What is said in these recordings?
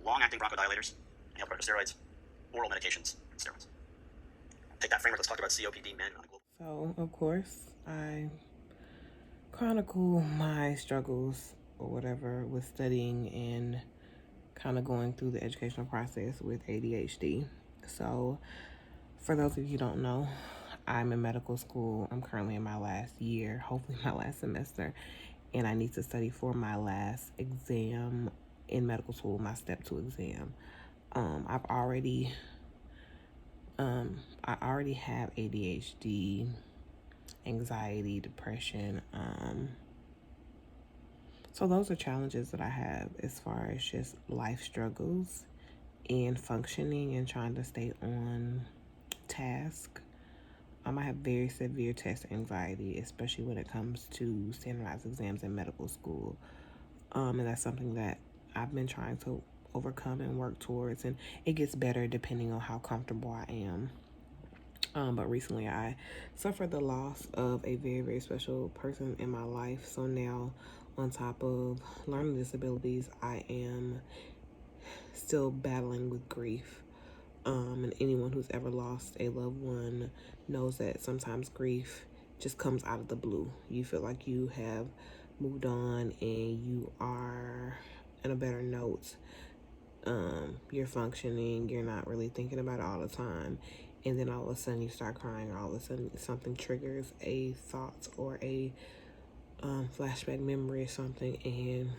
long-acting bronchodilators, inhaled corticosteroids, oral medications, and steroids. Take that framework. Let's talk about COPD men on a global. So, of course, I chronicle my struggles or whatever with studying and kind of going through the educational process with ADHD. So, for those of you who don't know, I'm in medical school. I'm currently in my last year, hopefully my last semester, and I need to study for my last exam in medical school, my step 2 exam. I already have ADHD, anxiety, depression. So those are challenges that I have as far as just life struggles and functioning and trying to stay on task. I have very severe test anxiety, especially when it comes to standardized exams in medical school. And that's something that I've been trying to overcome and work towards, and it gets better depending on how comfortable I am. But recently I suffered the loss of a very, very special person in my life. So now, on top of learning disabilities, I am still battling with grief. And anyone who's ever lost a loved one knows that sometimes grief just comes out of the blue. You feel like you have moved on and you are in a better note. You're functioning, you're not really thinking about it all the time, and then all of a sudden you start crying, or all of a sudden something triggers a thought or a flashback memory or something, and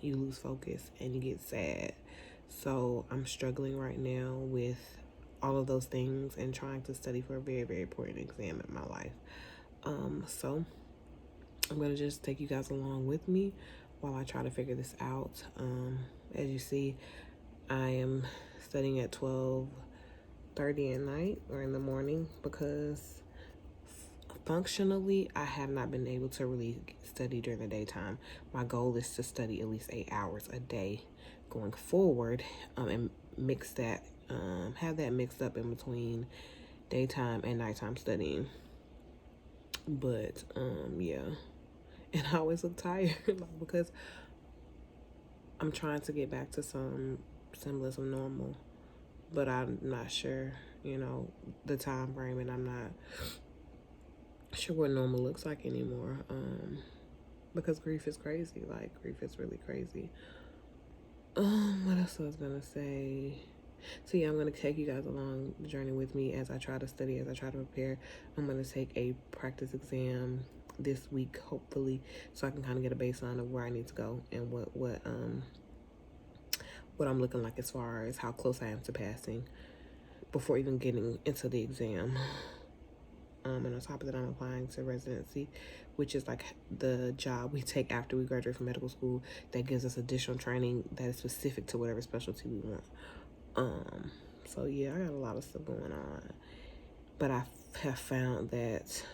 you lose focus and you get sad. So I'm struggling right now with all of those things and trying to study for a very, very important exam in my life. So I'm gonna just take you guys along with me while I try to figure this out. As you see, I am studying at 12:30 at night or in the morning because functionally I have not been able to really study during the daytime. My goal is to study at least 8 hours a day going forward, and mix that, have that mixed up in between daytime and nighttime studying. But yeah, and I always look tired because I'm trying to get back to some semblance of normal, but I'm not sure, the time frame, and I'm not sure what normal looks like anymore. Because grief is crazy. Like, grief is really crazy. What else I was gonna say? So yeah, I'm gonna take you guys along the journey with me as I try to study, as I try to prepare. I'm gonna take a practice exam this week, hopefully, so I can kind of get a baseline of where I need to go and what I'm looking like as far as how close I am to passing before even getting into the exam. And on top of that, I'm applying to residency, which is like the job we take after we graduate from medical school that gives us additional training that is specific to whatever specialty we want. So yeah, I got a lot of stuff going on, but I have found that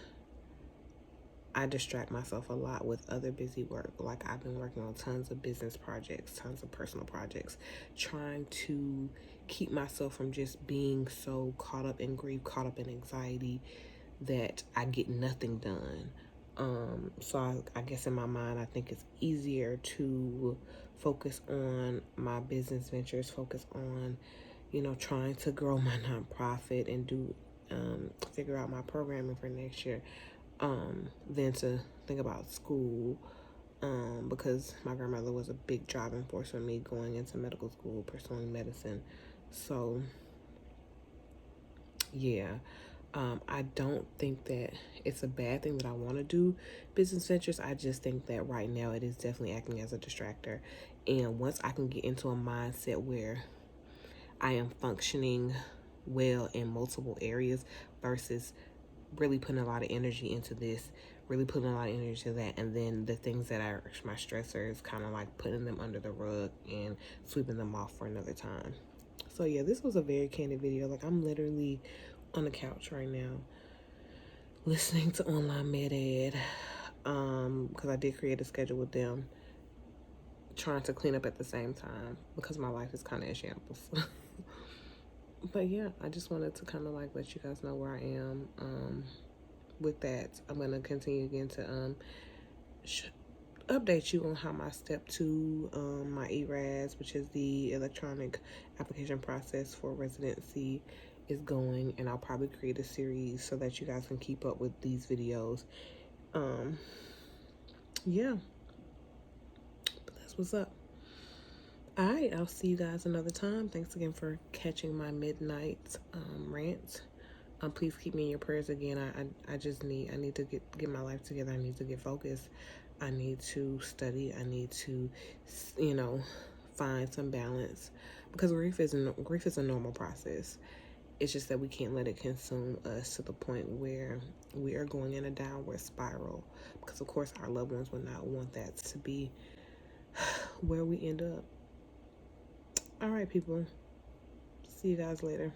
I distract myself a lot with other busy work. Like, I've been working on tons of business projects, tons of personal projects, trying to keep myself from just being so caught up in grief, caught up in anxiety, that I get nothing done. So I guess in my mind, I think it's easier to focus on my business ventures, focus on, trying to grow my nonprofit and do, figure out my programming for next year, than to think about school, because my grandmother was a big driving force for me going into medical school, pursuing medicine. So yeah, I don't think that it's a bad thing that I want to do business ventures. I just think that right now it is definitely acting as a distractor. And once I can get into a mindset where I am functioning well in multiple areas versus really putting a lot of energy into this, really putting a lot of energy to that, and then the things that are my stressors, kind of like putting them under the rug and sweeping them off for another time. So yeah, this was a very candid video. Like, I'm literally on the couch right now listening to online med ed, because I did create a schedule with them, trying to clean up at the same time because my life is kind of in shambles. But yeah, I just wanted to kind of like let you guys know where I am with that. I'm going to continue again to update you on how my step 2, my ERAS, which is the electronic application process for residency, is going. And I'll probably create a series so that you guys can keep up with these videos. Yeah, but that's what's up. All right, I'll see you guys another time. Thanks again for catching my midnight rant. Please keep me in your prayers again. I need to get my life together. I need to get focused. I need to study. I need to, find some balance, because grief is a normal process. It's just that we can't let it consume us to the point where we are going in a downward spiral, because of course our loved ones would not want that to be where we end up. All right, people. See you guys later.